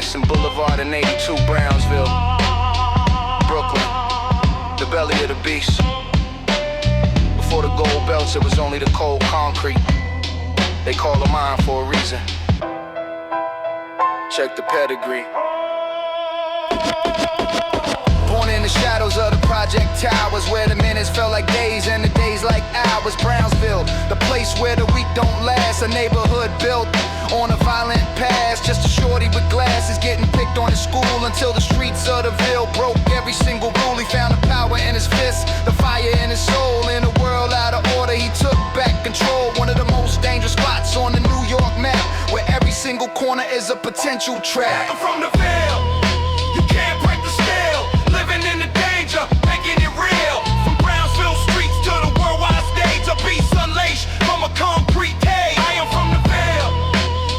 Madison Boulevard in 82 Brownsville, Brooklyn, the belly of the beast. Before the gold belts, it was only the cold concrete. They call them mine for a reason. Check the pedigree. Born in the shadows of the project towers, where the minutes felt like days and the days like hours. Brownsville, the place where the week don't last. A neighborhood built on a violent past. Just a shorty with glasses getting picked on in school, until the streets of the Ville broke every single rule. He found the power in his fist, the fire in his soul. In a world out of order, he took back control. One of the most dangerous spots on the New York map, where every single corner is a potential trap. I'm from the Ville, you can't break the scale. Living in the danger, making it real. From Brownsville streets to the worldwide stage, a beast unleashed from a concrete cage. I am from the Ville,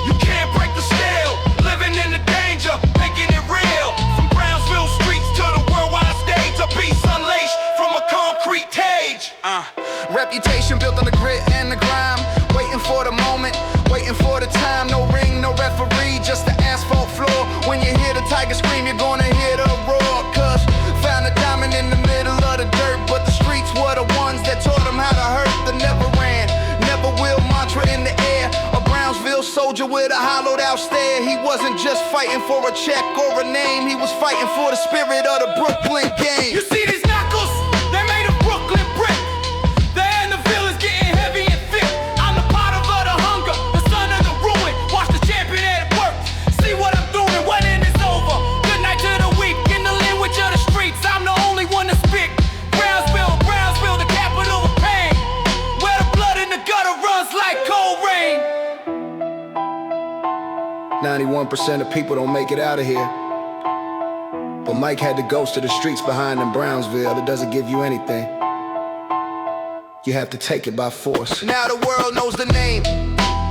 you can't break the scale. Living in the danger, making it real. From Brownsville streets to the worldwide stage, a beast unleashed from a concrete cage. Reputation built on the grit and the grime, waiting for the moment, waiting for the time. No ring, no referee, just the asphalt floor. When you hear the tiger scream, you're gonna hear the roar. Cause found a diamond in the middle of the dirt, but the streets were the ones that taught him how to hurt. The never ran, never will mantra in the air. A Brownsville soldier with a hollowed out stare. He wasn't just fighting for a check or a name, he was fighting for the spirit of the Brooklyn game. You see these knuckles? They made of Brooklyn brick. The end of Ville is getting heavy and thick. I'm the pot of the hunger, the son of the ruin. Watch the champion at work, see what I'm doing when it is over. Good night to the weak, in the language of the streets. I'm the only one to speak. Brownsville, Brownsville, the capital of pain, where the blood in the gutter runs like cold rain. 91% of people don't make it out of here, but Mike had the ghost of the streets behind in Brownsville. It doesn't give you anything, you have to take it by force. Now the world knows the name,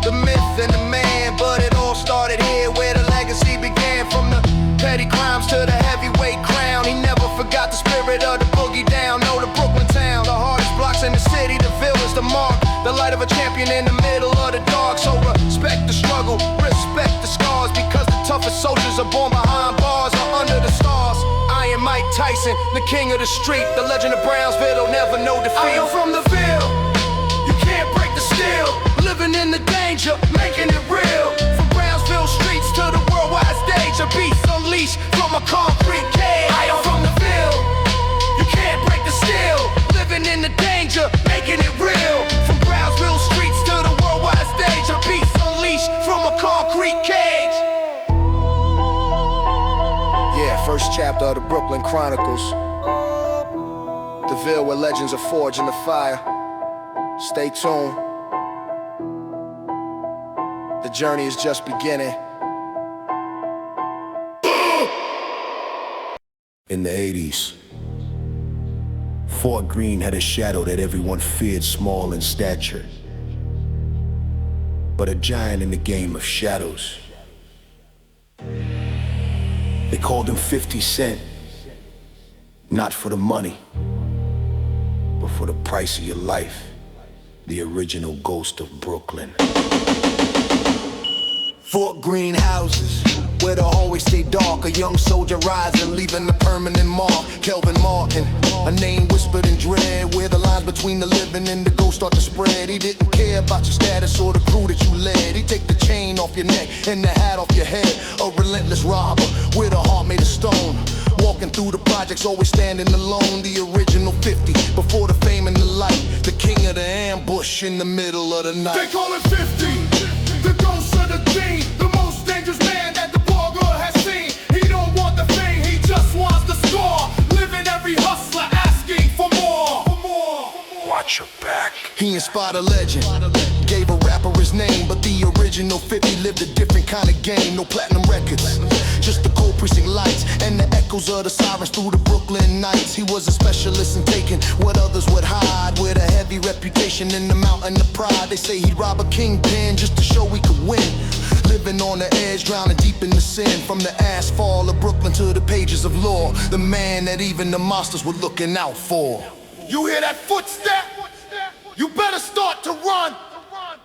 the myth and the man, but it all started here where the legacy began. From the petty crimes to the heavyweight crown, he never forgot the spirit of the boogie down. No, the Brooklyn town, the hardest blocks in the city. The Ville is the mark, the light of a champion in the middle of the dark. So respect the struggle, respect the scars, because the toughest soldiers are born behind bars or under the stars. I am Mike Tyson, the king of the street, the legend of Brownsville, never know defeat. I am from the Ville, you can't break the steel. Living in the danger, making it real. From Brownsville streets to the worldwide stage, a beast unleashed from a concrete cage. I am from the Ville, you can't break the steel. Living in the danger, making it real. From Brownsville streets to the worldwide stage, a beast unleashed from a concrete cage. Yeah, first chapter of the Brooklyn Chronicles. The Ville where legends are forged in the fire. Stay tuned. The journey is just beginning. In the 80s, Fort Greene had a shadow that everyone feared, small in stature, but a giant in the game of shadows. They called him 50 Cent, not for the money, but for the price of your life. The original ghost of Brooklyn. Fort Greene houses, where the hallways stay dark. A young soldier rising, leaving a permanent mark. Kelvin Martin, a name whispered in dread, where the lines between the living and the ghost start to spread. He didn't care about your status or the crew that you led. He'd take the chain off your neck and the hat off your head. A relentless robber with a heart made of stone, walking through the projects, always standing alone. The original 50, before the fame and the light. The king of the ambush in the middle of the night. They call it 50, the ghost of the king, the most dangerous man that the borough has seen. He don't want the fame, he just wants the score. Living every hustler asking for more. Watch your back. He inspired a legend, gave a rapper his name, but the original 50 lived a different kind of game. No platinum records, just the cold precinct lights and the echoes of the sirens through the Brooklyn nights. He was a specialist in taking what others would hide, with a heavy reputation in the mountain of pride. They say he'd rob a kingpin just to show he could win. Living on the edge, drowning deep in the sin. From the asphalt of Brooklyn to the pages of law, the man that even the monsters were looking out for. You hear that footstep? You better start to run.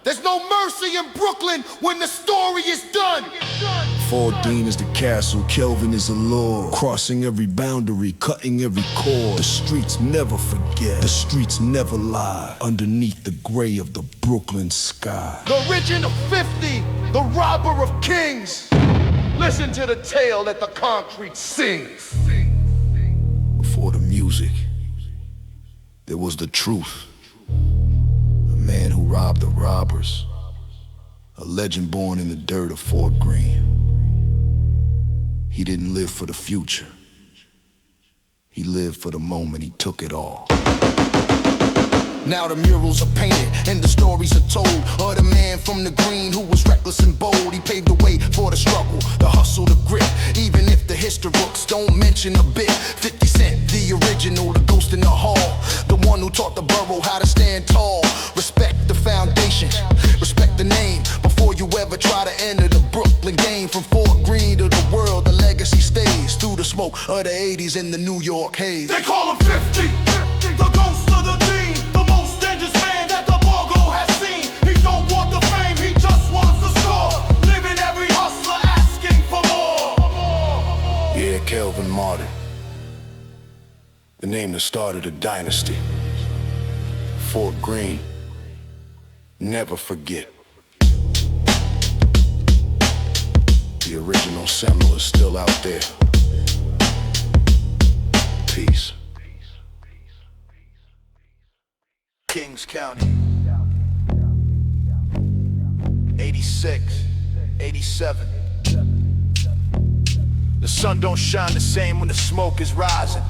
There's no mercy in Brooklyn when the story is done. Fort Greene is the castle, Kelvin is the lord. Crossing every boundary, cutting every cord. The streets never forget, the streets never lie. Underneath the gray of the Brooklyn sky. The original 50, the robber of kings. Listen to the tale that the concrete sings. Before the music, there was the truth. A man who robbed the robbers. A legend born in the dirt of Fort Greene. He didn't live for the future. He lived for the moment he took it all. Now the murals are painted and the stories are told of the man from the green who was reckless and bold. He paved the way for the struggle, the hustle, the grit. Even if the history books don't mention a bit. 50 Cent, the original, the ghost in the hall. The one who taught the borough how to stand tall. Respect the foundation, respect the name. Before you ever try to enter the Brooklyn game. From Fort Greene to the world, the legacy stays. Through the smoke of the 80s in the New York haze. They call him 50, the ghost of the dean. The most dangerous man that the borough has seen. He don't want the fame, he just wants the score. Living every hustler asking for more. Yeah, Kelvin Martin. The name that started a dynasty. Fort Greene. Never forget. The original Seminole is still out there. Peace. Kings County. 86, 87. The sun don't shine the same when the smoke is rising.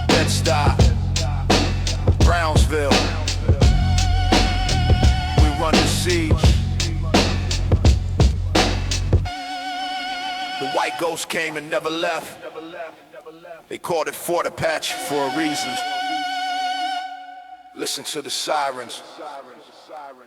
Bed-Stuy, Brownsville. We run the siege. The white ghost came and never left. They called it Fort Apache for a reason. Listen to the sirens.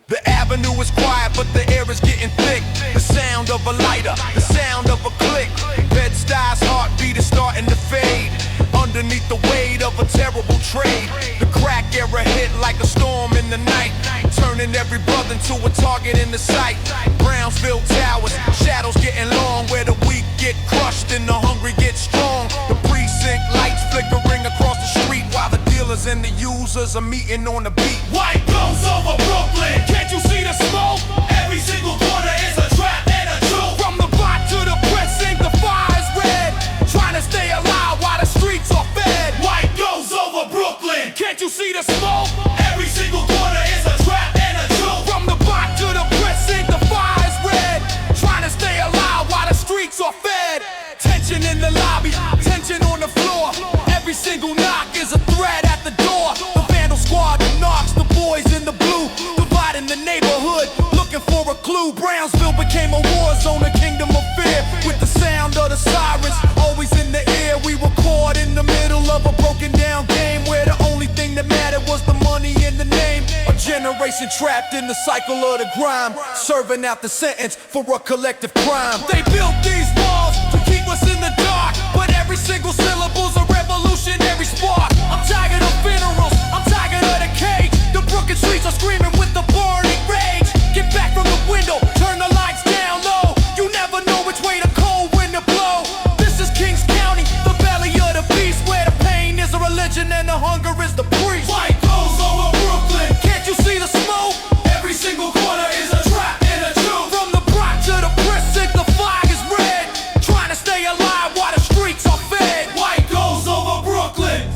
The avenue is quiet, but the air is getting thick. The sound of a lighter, the sound of a click. Bed-Stuy's heartbeat is starting to fade. Underneath the weight of a terrible trade. The crack era hit like a storm in the night, turning every brother into a target in the sight. Brownsville towers, shadows getting long, where the weak get crushed and the hungry get strong. The precinct lights flickering across the street, while the dealers and the users are meeting on the beat. White ghosts over Brooklyn, can't you see the smoke? Every single corner is a trap and a joke. From the block to the precinct, the fire is red. Trying to stay alive while the streets are fed. White ghosts over Brooklyn, can't you see the smoke? Every single corner is a trap and a joke. From the block to the precinct, the fire is red. Trying to stay alive while the streets are fed. Tension in the lobby, tension on the floor. Every single knock is a threat at the door. The vandal squad that knocks the boys in the blue, dividing the neighborhood, looking for a clue. Brownsville became a war zone, a kingdom of fear. With the sound of the sirens always in the air, we were caught in the middle of a broken down game, where the only thing that mattered was the money and the name. A generation trapped in the cycle of the grime, serving out the sentence for a collective crime. They built these walls to keep us in the dark, but every single syllable's a revolutionary spark. I'm tired of funerals, I'm tired of the cage. The Brooklyn streets are screaming with the burning rage. Get back from the window, turn the lights down low. You never know which way the cold wind to blow. This is Kings County, the belly of the beast, where the pain is a religion and the hunger is the priest. White ghosts over Brooklyn, can't you see the smoke? Every single corner is a trap and a joke. From the block to the precinct, the flag is red. Trying to stay alive while the streets are fed. White ghosts over Brooklyn.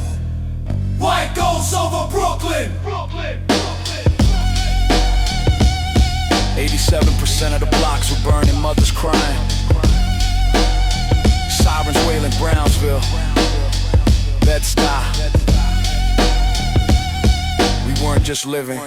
White ghosts over Brooklyn. 87% of the blocks were burning, mothers crying. Sirens wailing Brownsville. Bed-Stuy. We weren't just living,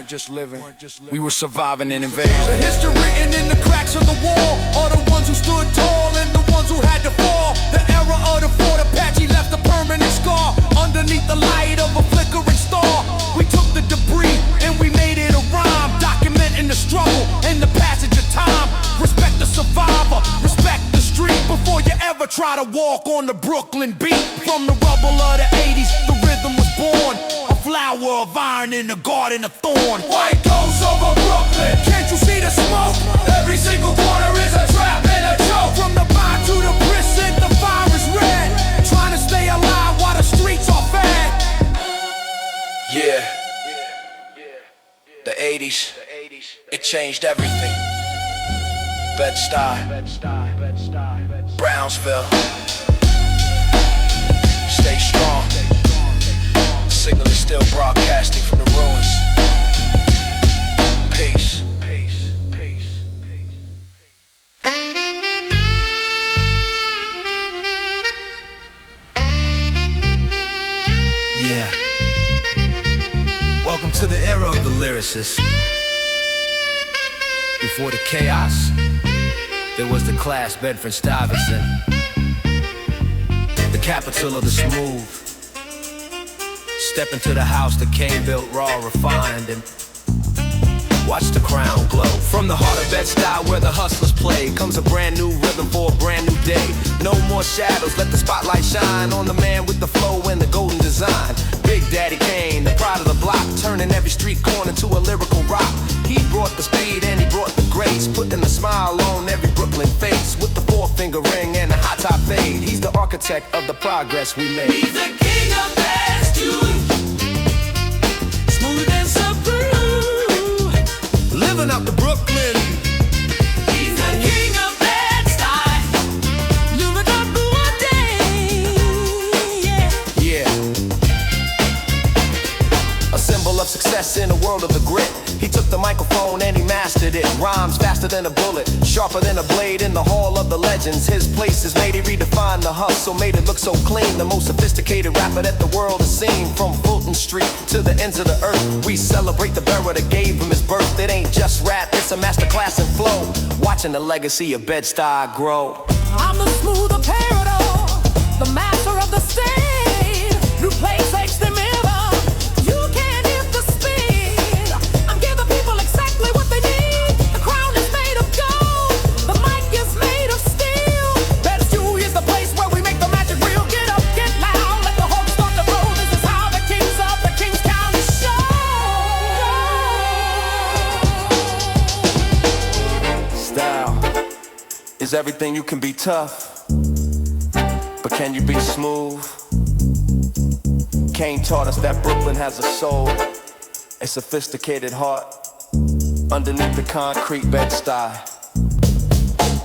we were surviving an invasion. The history written in the cracks of the wall are the ones who stood tall and the ones who had to fall. The era of the Fort Apache left a permanent scar. Underneath the light of a flickering star, we took the debris and we made it a rhyme, documenting the struggle and the passage of time. Respect the survivor, respect the street, before you ever try to walk on the Brooklyn beat. From the rubble of the 80s, the rhythm was born. A flower of iron in the garden of thorn. White ghosts over Brooklyn. Can't you see the smoke? Every single corner is a trap and a joke. From the bar to the prison, the fire is red. Trying to stay alive while the streets are fed. Yeah. The 80s, it changed everything. Bed-Stuy, Brownsville. Stay strong. Signal is still broadcasting from the ruins. Peace. Yeah. Welcome to the era of the lyricist. Before the chaos, there was the class Bedford Stuyvesant, the capital of the smooth. Step into the house the Kane built raw, refined, and watch the crown glow. From the heart of Bed-Stuy where the hustlers play comes a brand new rhythm for a brand new day. No more shadows, let the spotlight shine on the man with the flow and the golden design. Big Daddy Kane, the pride of the block, turning every street corner to a lyrical rock. He brought the speed and he brought the grace, putting a smile on every Brooklyn face with the four-finger ring and a high top fade. He's the architect of the progress we made. He's the king of Bed-Stuy. Smooth and subdued. Living up to Brooklyn. He's the king of Bed-Stuy. Living up to one day. Yeah. A symbol of success in a world of the grit. He took the microphone and he mastered it. Rhymes faster than a bullet, sharper than a blade in the hall of the legends. His place is made, he redefined the hustle, made it look so clean. The most sophisticated rapper that the world has seen. From Fulton Street to the ends of the earth, we celebrate the borough that gave him his birth. It ain't just rap, it's a masterclass in flow. Watching the legacy of Bed-Stuy grow. I'm the smooth apparel, the master of the stage. New place takes them in. You can't hit the speed. I'm giving people exactly what they need. The crown is made of gold, the mic is made of steel. Bed-Stuy is the place where we make the magic real. Get up, get loud, let the whole start to roll. This is how the kings of the Kings County show. Style is everything. You can be tough, but can you be smooth? Kane taught us that Brooklyn has a soul, a sophisticated heart. Underneath the concrete, Bed-Stuy,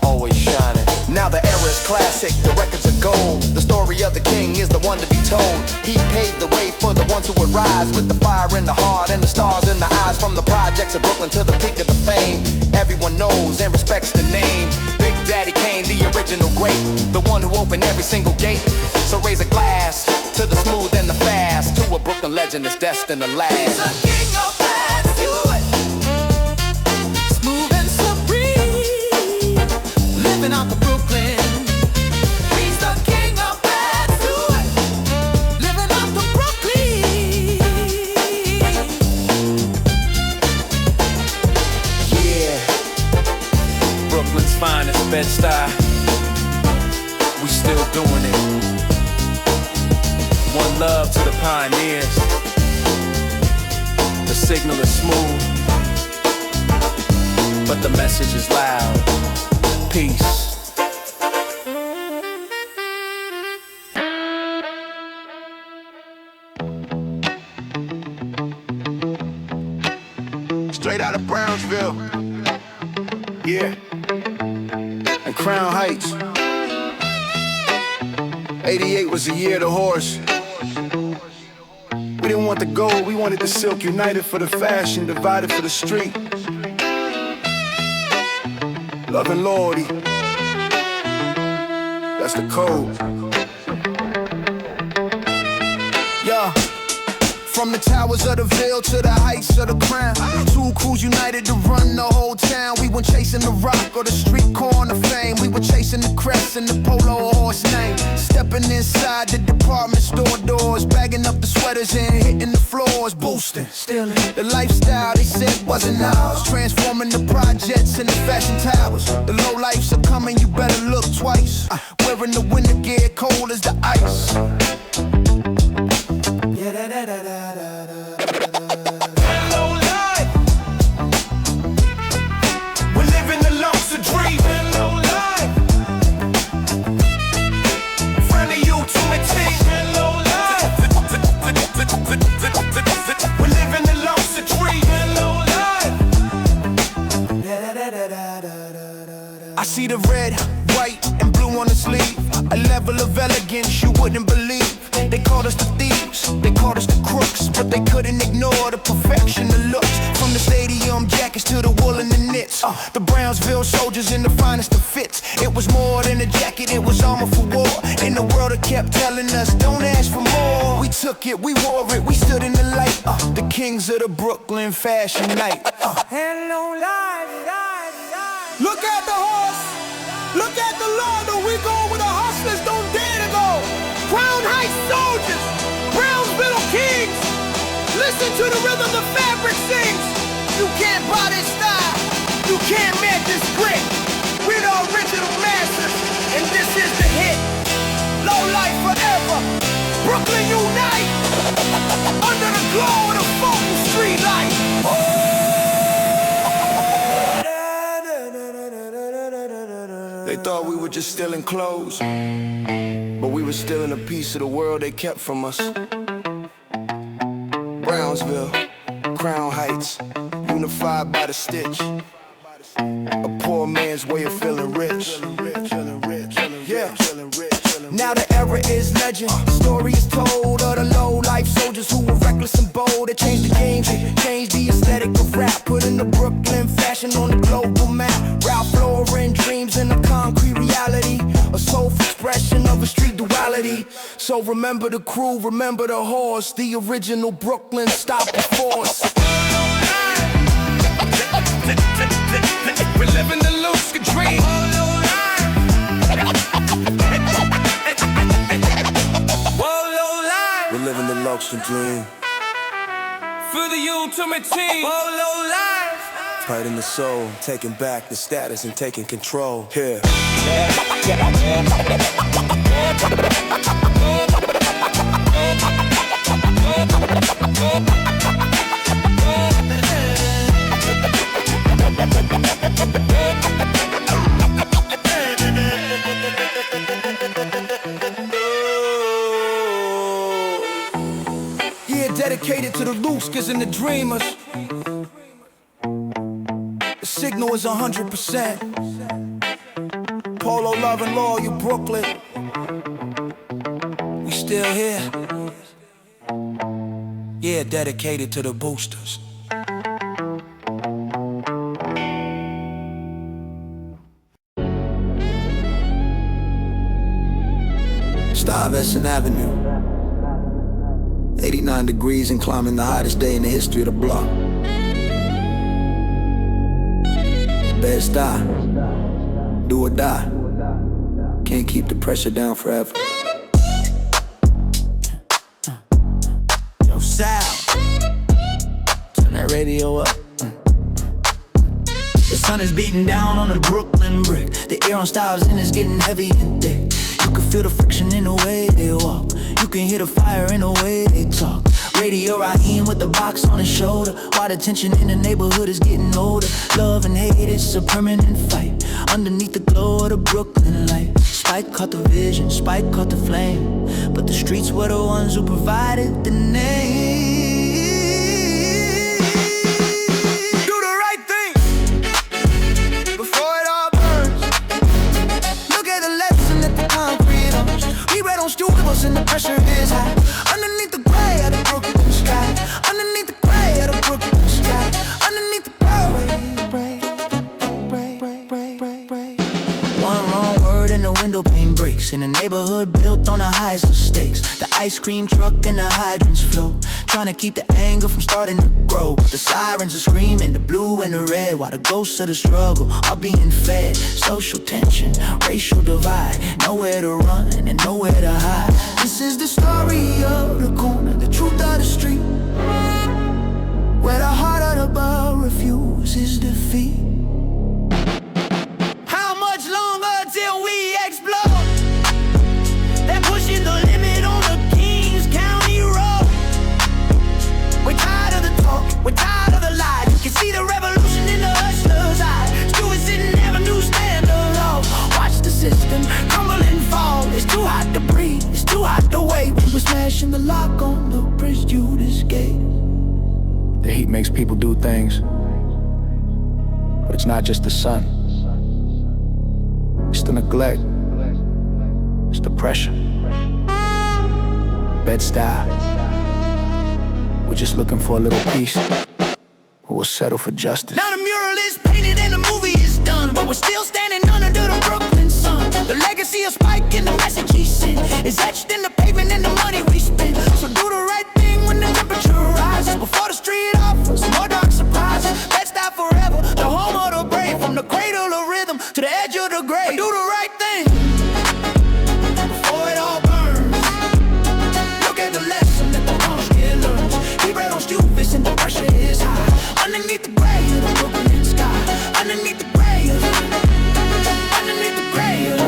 always shining. Now the era is classic, the records are gold. The story of the king is the one to be told. He paved the way for the ones who would rise, with the fire in the heart and the stars in the eyes. From the projects of Brooklyn to the peak of the fame, everyone knows and respects the name. Big Daddy Kane, the original great, the one who opened every single gate. So raise a glass to the smooth and the fast, to a Brooklyn legend that's destined to last. He's the king of Bed-Stuy. Smooth and supreme, living out the Brooklyn. He's the king of Bed-Stuy. Living out the Brooklyn. Yeah, Brooklyn's finest, Bed-Stuy. We still doing it. One love to the pioneers. The signal is smooth, but the message is loud. Peace. Straight out of Brownsville. Yeah. And Crown Heights. 88 was the year of the horse. We didn't want the gold, we wanted the silk. United for the fashion, divided for the street. Love and loyalty, that's the code. Yeah. From the towers of the Ville to the heights of the crown, two crews united to run the whole town. We weren't chasing the rock or the street corner fame. We were chasing the crest and the polo horse name. Stepping inside the department store doors, bagging up the sweaters and hitting the floors, boosting. Stealing the lifestyle they said wasn't ours, transforming the projects into fashion towers. The low lifes are coming, you better look twice. Wearing the winter gear, cold as the ice. Yeah, da da da da da. white and blue on the sleeve. A level of elegance you wouldn't believe. They called us the thieves, they called us the crooks, but they couldn't ignore the perfection of looks. From the stadium jackets to the wool and the knits, the Brownsville soldiers in the finest of fits. It was more than a jacket, it was armor for war. In the world that kept telling us, don't ask for more. We took it, we wore it, we stood in the light. The kings of the Brooklyn fashion night. Hello, life. Look at the horse, look at the Lord. We go where the hustlers don't dare to go. Crown Heights soldiers, Brownsville kings. Listen to the rhythm the fabric sings. You can't buy this style, you can't match this grit. We're the original masters, and this is the hit. Low life forever, Brooklyn unite. Under the glow of the Fulton Street light. They thought we were just stealing clothes, but we were stealing a piece of the world they kept from us. Brownsville, Crown Heights, unified by the stitch. A poor man's way of feeling rich. Yeah. Now the era is legend. Story is told of the low-life soldiers who were reckless and bold. They changed the game, changed the aesthetic of rap, putting the Brooklyn fashion on the global map. Ralph Lauren dreams in a concrete reality, a soulful expression of a street duality. So remember the crew, remember the horse, the original Brooklyn stop the force. We're living the lucid dream. We're living the luxury dream. For the ultimate team. Polo life. Pride in the soul, taking back the status and taking control. Here. Dedicated to the Looskers and the Dreamers. The signal is 100%. Polo love and loyal Brooklyn. We still here. Yeah, dedicated to the boosters. Stuyvesant Avenue. 89 degrees and climbing the hottest day in the history of the block. Bed-Stuy, do or die. Can't keep the pressure down forever. Yo, Sal, turn that radio up. The sun is beating down on the Brooklyn brick. The air on Stuyvesant is getting heavy and thick. You can feel the friction in the way they walk. You can hear the fire in the way they talk. Radio Raheem with the box on his shoulder. While the tension in the neighborhood is getting older. Love and hate, it's a permanent fight. Underneath the glow of the Brooklyn light. Spike caught the vision, Spike caught the flame. But the streets were the ones who provided the name. Do the right thing before it all burns. Look at the lesson that the concrete owns. We read on Stuyvesant and the pressure is high. Underneath the gray of the Brooklyn sky. Underneath the gray of the Brooklyn sky. Underneath the gray. One wrong word and the window pane breaks. In a neighborhood built on the highest of stakes. The ice cream truck and the hydrants flow. Trying to keep the anger from starting to grow. The sirens are screaming, the blue and the red. While the ghosts of the struggle are being fed. Social tension, racial divide. Nowhere to run and nowhere to hide. This is the story of the corner, the truth of the street. Where the heart of the borough refuses defeat. How much longer till we explode? They're pushing the limit on the Kings County road. We're tired of the talk, we're tired of the lies. You can see the revolution in the hustler's eyes. Stuyvesant Avenue stand alone. Watch the system crumble and fall. It's too hot to breathe, it's too hot to wait. We were smashing the lock on the Prince Judas gate. The heat makes people do things, but it's not just the sun. It's the neglect. It's the pressure. Bed-Stuy. We're just looking for a little peace. We'll settle for justice. Now the mural is painted and the movie is done, but we're still standing under the Brooklyn sun. The legacy of Spike and the message he sent is etched in the pavement and the money we spend. So do the right thing when the temperature rises, before the street offers more dark surprises. Bed-Stuy forever, the home of the brave, from the cradle of rhythm to the edge of the grave. Do the right thing before it all burns. Look at the lesson that the wrong kid learns. He read on Stuyvesant, the pressure is high. Underneath the gray of the Brooklyn sky. Underneath the gray of underneath the gray of.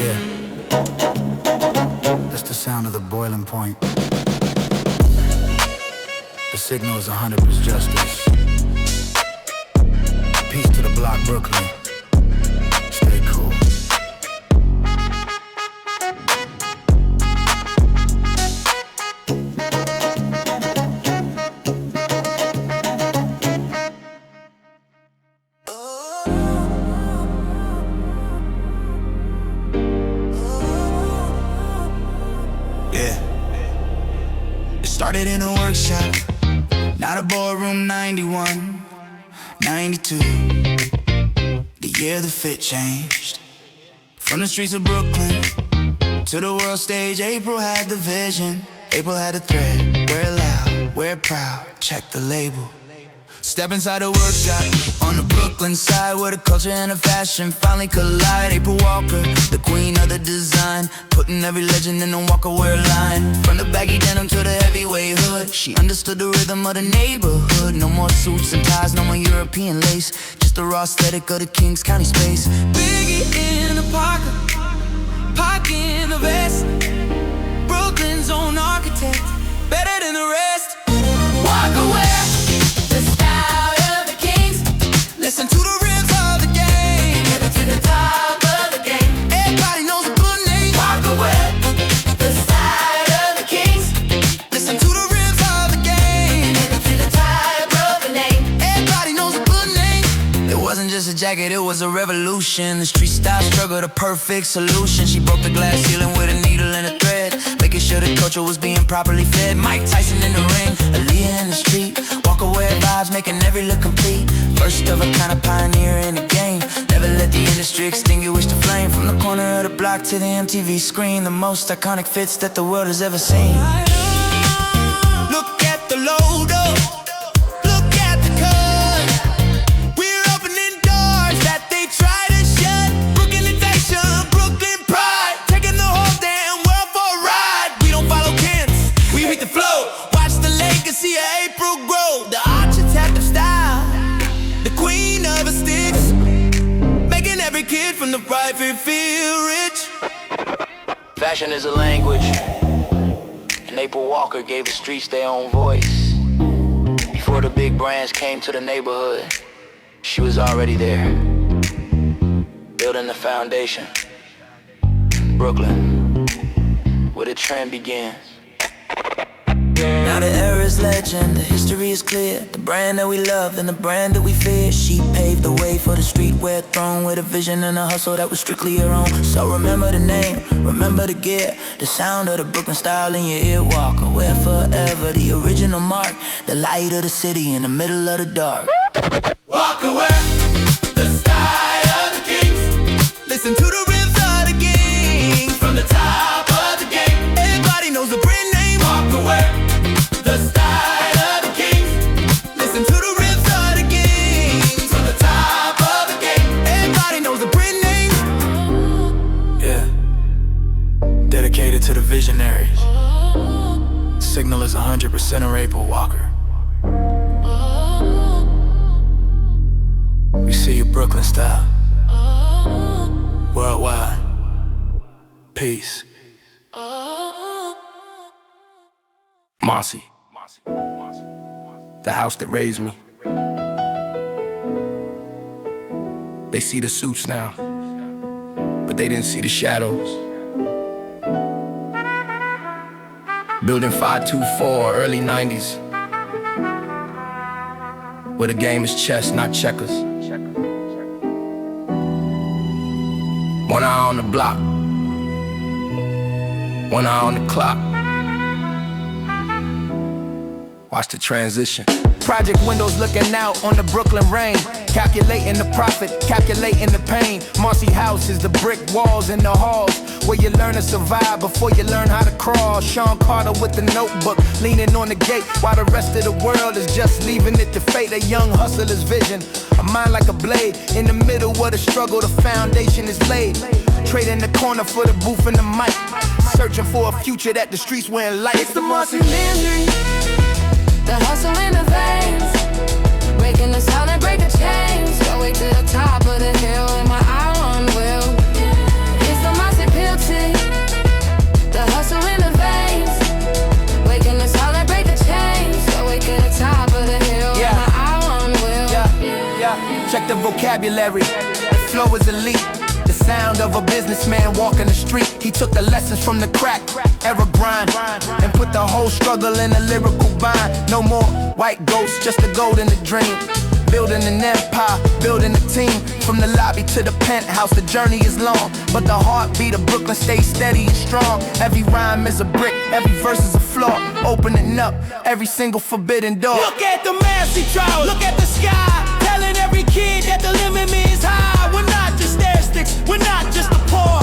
Yeah. That's the sound of the boiling point. The signal is 100% justice. Peace to the block, Brooklyn. Stay cool. Started in a workshop, not a boardroom. 91, 92, the year the fit changed. From the streets of Brooklyn to the world stage, April had the vision. April had the thread, wear it loud, wear it proud, check the label. Step inside the workshop on the Brooklyn side, where the culture and the fashion finally collide. April Walker, the queen of the design, putting every legend in the Walker wear line. From the baggy denim to the heavyweight hood, she understood the rhythm of the neighborhood. No more suits and ties, no more European lace, just the raw aesthetic of the Kings County space. Biggie in the Parker, Pac in the vest, Brooklyn's own architect, better than the rest. Walker wear, the style of the Kings. Listen to the rims of the game, never to the top of the game. Everybody knows the good name. Walker wear, the style of the Kings. Listen to the rims of the game, never to the top of the name. Everybody knows the good name. It wasn't just a jacket, it was a revolution. The street style struggle, the perfect solution. She broke the glass ceiling with a needle and a thread, making sure the culture was being properly fed. Mike Tyson in the ring, Aaliyah in the street, Walker wear vibes, making every look complete. First of a kind of pioneer in the game, never let the industry extinguish the flame. From the corner of the block to the MTV screen, the most iconic fits that the world has ever seen. Look at the logo, look at the cut. We're opening doors that they try to shut. Brooklyn invasion, Brooklyn pride, taking the whole damn world for a ride. We don't follow Kents, we beat the flow. Watch the legacy of April grow. The architect of style, the queen of the sticks, making every kid from the private feel rich. Fashion is a language, and April Walker gave the streets their own voice. Before the big brands came to the neighborhood, she was already there, building the foundation. Brooklyn, where the trend begins. Now the era is legend, the history is clear. The brand that we love and the brand that we fear. She paved the way for the streetwear throne, with a vision and a hustle that was strictly her own. So remember the name, remember the gear, the sound of the Brooklyn style in your ear. Walker wear forever, the original mark, the light of the city in the middle of the dark. Walker wear, the style of the Kings. Listen to the rims of the Kings, from the top of the game. Everybody knows the brand name. Walker wear, the style of the Kings. Listen to the rims of the Kings, from the top of the game. Everybody knows the brand name. Yeah, dedicated to the visionaries. Signal is 100% a April Walker. We see you Brooklyn style, worldwide. Peace. Marcy, the house that raised me. They see the suits now, but they didn't see the shadows. Building 524, early 90s, where the game is chess, not checkers. 1 hour on the block, 1 hour on the clock. Watch the transition. Project windows looking out on the Brooklyn rain. Calculating the profit, calculating the pain. Marcy house is the brick walls in the halls, where you learn to survive before you learn how to crawl. Shawn Carter with the notebook, leaning on the gate, while the rest of the world is just leaving it to fate. A young hustler's vision, a mind like a blade. In the middle of the struggle, the foundation is laid. Trading the corner for the booth and the mic, searching for a future that the streets will enlighten. It's the Marcy Mentality, the hustle in the veins, breaking the sound and break the chains. Go way to the top of the hill in my iron will. It's the Marcy Mentality, the hustle in the veins, breaking the sound and break the chains. Go way to the top of the hill in my iron will. Check the vocabulary, the flow is elite. The sound of a businessman walking the street. He took the lessons from the crack era grind and put the whole struggle in a lyrical bind. No more white ghosts, just the gold in the dream. Building an empire, building a team. From the lobby to the penthouse, the journey is long, but the heartbeat of Brooklyn stays steady and strong. Every rhyme is a brick, every verse is a flaw, opening up every single forbidden door. Look at the Marcy trial, look at the sky, telling every kid that the limit is high. We're not just air sticks, we're not just the poor.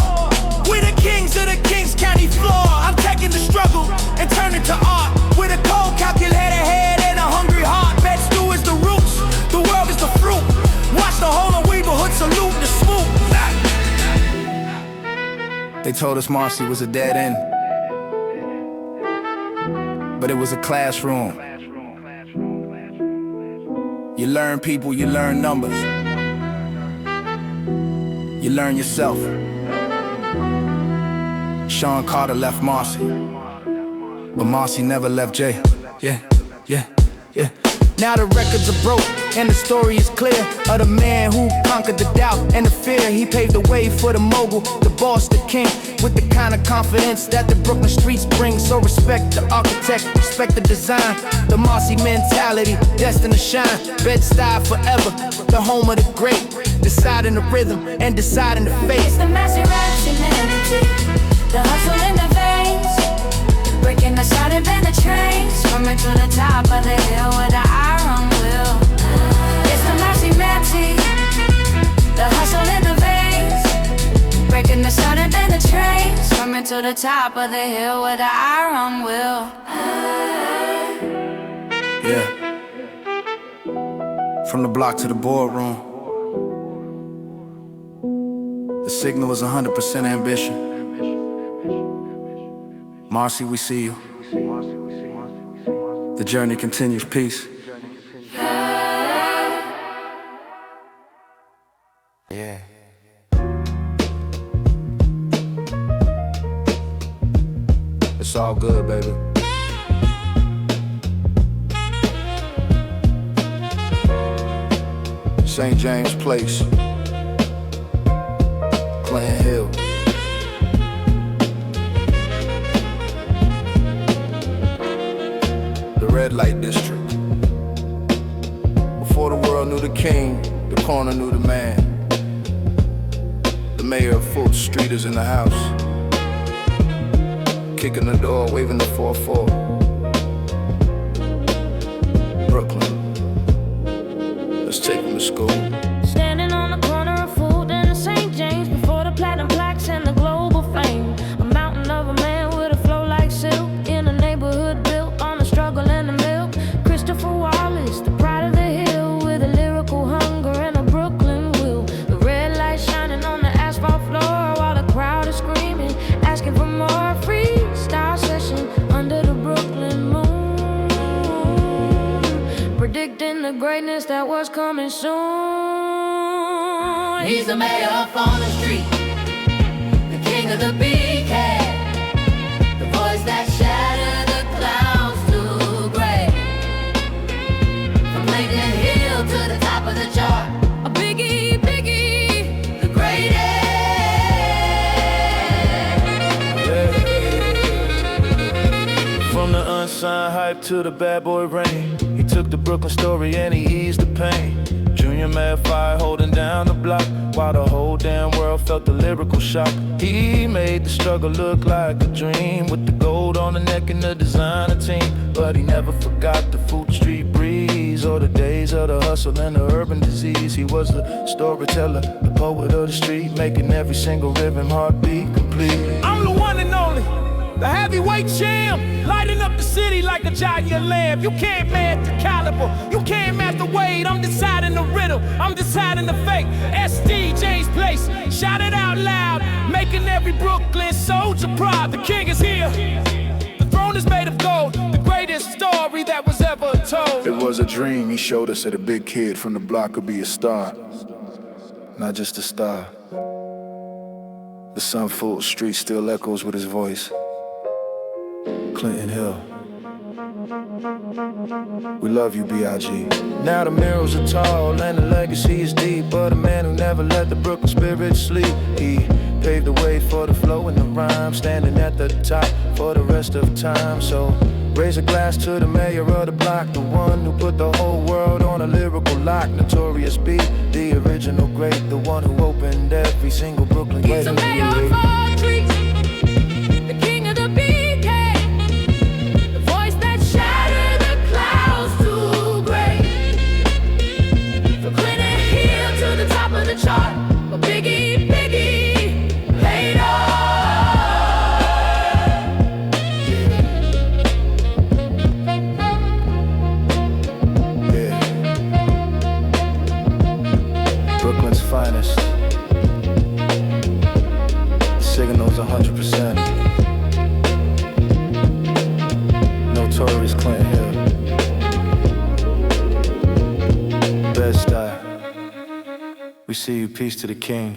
We're the kings of the Kings County floor. I'm taking the struggle and turning it to art. With a cold calculated head and a hungry heart. Bed-Stuy is the roots, the world is the fruit. Watch the whole of neighborhood salute the swoop. They told us Marcy was a dead end, but it was a classroom. You learn people, you learn numbers, you learn yourself. Shawn Carter left Marcy, but Marcy never left Jay. Yeah. Now the records are broke and the story is clear of the man who conquered the doubt and the fear. He paved the way for the mogul, the boss, the king, with the kind of confidence that the Brooklyn streets bring. So respect the architect, respect the design, the Marcy mentality, destined to shine. Bed-Stuy forever, the home of the great, deciding the rhythm and deciding the fate. It's the Marcy mentality, the hustle in the veins, breaking the sound and bend the trains, coming to the top of the hill with an iron will. It's the Marcy mentality, the hustle in the veins, breaking the sound and bend the trains, coming to the top of the hill with an iron will. Yeah. From the block to the boardroom, the signal is 100% ambition. Marcy, we see you. The journey continues. Peace. Yeah. It's all good, baby. St. James Place, Glen Hill. Red light district. Before the world knew the king, the corner knew the man. The mayor of Fulton Street is in the house, kicking the door, waving the 4-4. Brooklyn, let's take him to school. Standing on the corner of Fulton and St. James, before the platinum plaques and the global fame. A mountain of a man with a flow like silk, in a neighborhood built on the struggle and the milk. Christopher Wallace, the pride of the hill, with a lyrical hunger and a Brooklyn will. The red light shining on the asphalt floor while the crowd is screaming, asking for more. Freestyle session under the Brooklyn moon, predicting the greatness that was coming soon. He's the mayor of Fulton Street, the king of the big cat, the voice that shattered the clouds to gray. From Lincoln Hill to the top of the chart, A biggie, the greatest. From the unsigned hype to the bad boy rain, he took the Brooklyn story and he eased the pain. Junior Junior Mayor Fire holding down the block, while the whole damn world felt the lyrical shock. He made the struggle look like a dream, with the gold on the neck and the designer team. But he never forgot the Fulton Street breeze, or the days of the hustle and the urban disease. He was the storyteller, the poet of the street, making every single rhythm heartbeat complete. I'm the one and only, the heavyweight champ, lighting up the city like a giant lamp. You can't match the caliber, you can't match the weight. I'm deciding the riddle, I'm deciding the fate. SD, James Place, shout it out loud, making every Brooklyn soldier proud. The king is here, the throne is made of gold, the greatest story that was ever told. It was a dream he showed us that a big kid from the block could be a star. Not just a star. The sun Fulton Street still echoes with his voice. Clinton Hill. We love you, B.I.G. Now the murals are tall and the legacy is deep, but a man who never let the Brooklyn spirit sleep. He paved the way for the flow and the rhyme, standing at the top for the rest of time. So raise a glass to the mayor of the block, the one who put the whole world on a lyrical lock. Notorious B, the original great, the one who opened every single Brooklyn gate. He's the mayor of Fulton Street, the king of the BK, the voice that shattered the clouds to gray. From Clinton Hill to the top of the chart, but Biggie paid off. Brooklyn's finest. Signals 100%. Notorious Clinton Hill. Bed-Stuy. We see you, peace to the king.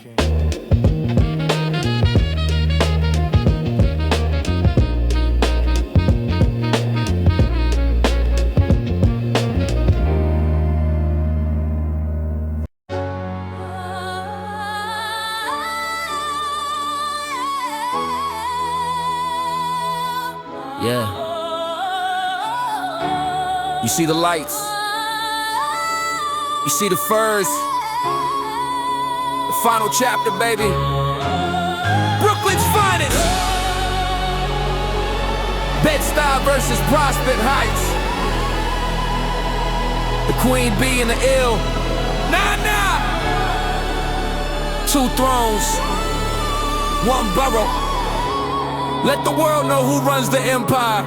Yeah. You see the lights. You see the furs. The final chapter, baby. Brooklyn's finest. Bed-Stuy versus Prospect Heights. The Queen Bee and the Ill. Nah. Two thrones. One borough. Let the world know who runs the empire.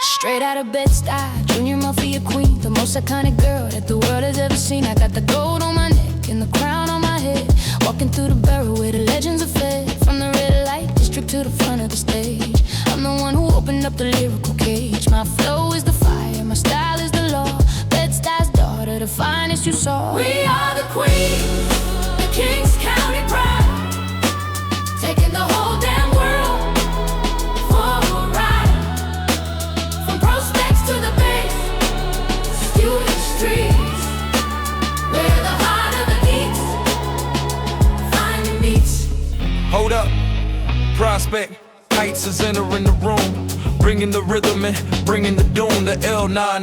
Straight out of Bed-Stuy, junior mafia queen, the most iconic girl that the world has ever seen. I got the gold on my neck and the crown on my head, walking through the borough where the legends are fed. From the red light district to the front of the stage, I'm the one who opened up the lyrical cage. My flow is the fire, my style is the law. Bed-Stuy's daughter, the finest you saw. We are the queens, the King's County pride, taking the whole damn world for a ride. From prospects to the base, student streets, where the heart of the geeks finally meets. Hold up, Prospect Heights is entering the room, bringing the rhythm and bringing the doom. The L-nah,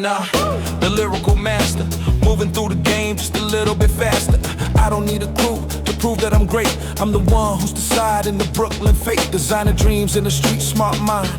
the lyrical master, moving through the game just a little bit faster. I don't need a clue to prove that I'm great. I'm the one who's deciding the Brooklyn fate. Designer dreams in a street smart mind,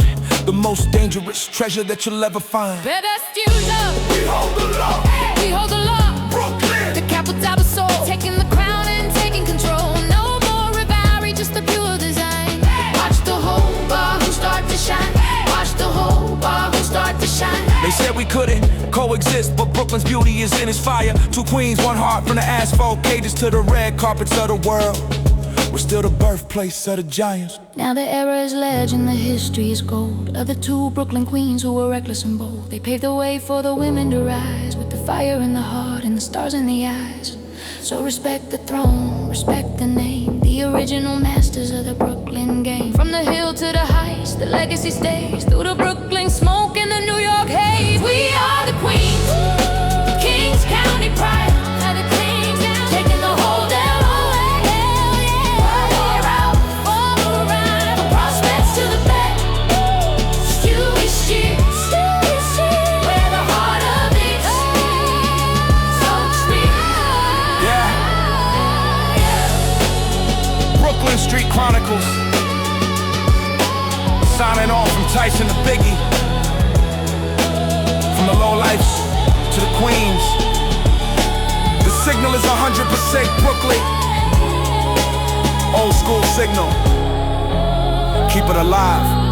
the most dangerous treasure that you'll ever find. Bed-Stuy up, We hold the law, we hold the law, Brooklyn. the capital of soul, taking the crown and taking control. No more rivalry, just a pure design. Watch the whole bar who start to shine. Watch the whole bar who start to shine. They said we couldn't coexist, but Brooklyn's beauty is in its fire. Two queens, one heart, from the asphalt cages to the red carpets of the world. We're still the birthplace of the giants. Now the era is legend, the history is gold, of the two Brooklyn queens who were reckless and bold. They paved the way for the women to rise, with the fire in the heart and the stars in the eyes. So respect the throne, respect the name, the original masters of the Brooklyn game. From the hill to the heights, the legacy stays, through the Brooklyn smoke and the New York haze. We are the queens, Kings County pride, taking the whole damn way. Pour out, from prospects to the back, Stewie streets, where the heart of it, so to speak. Street Chronicles. Signing off from Tyson to Biggie. From the lowlifes to the queens. The signal is 100% Brooklyn. Old school signal. Keep it alive.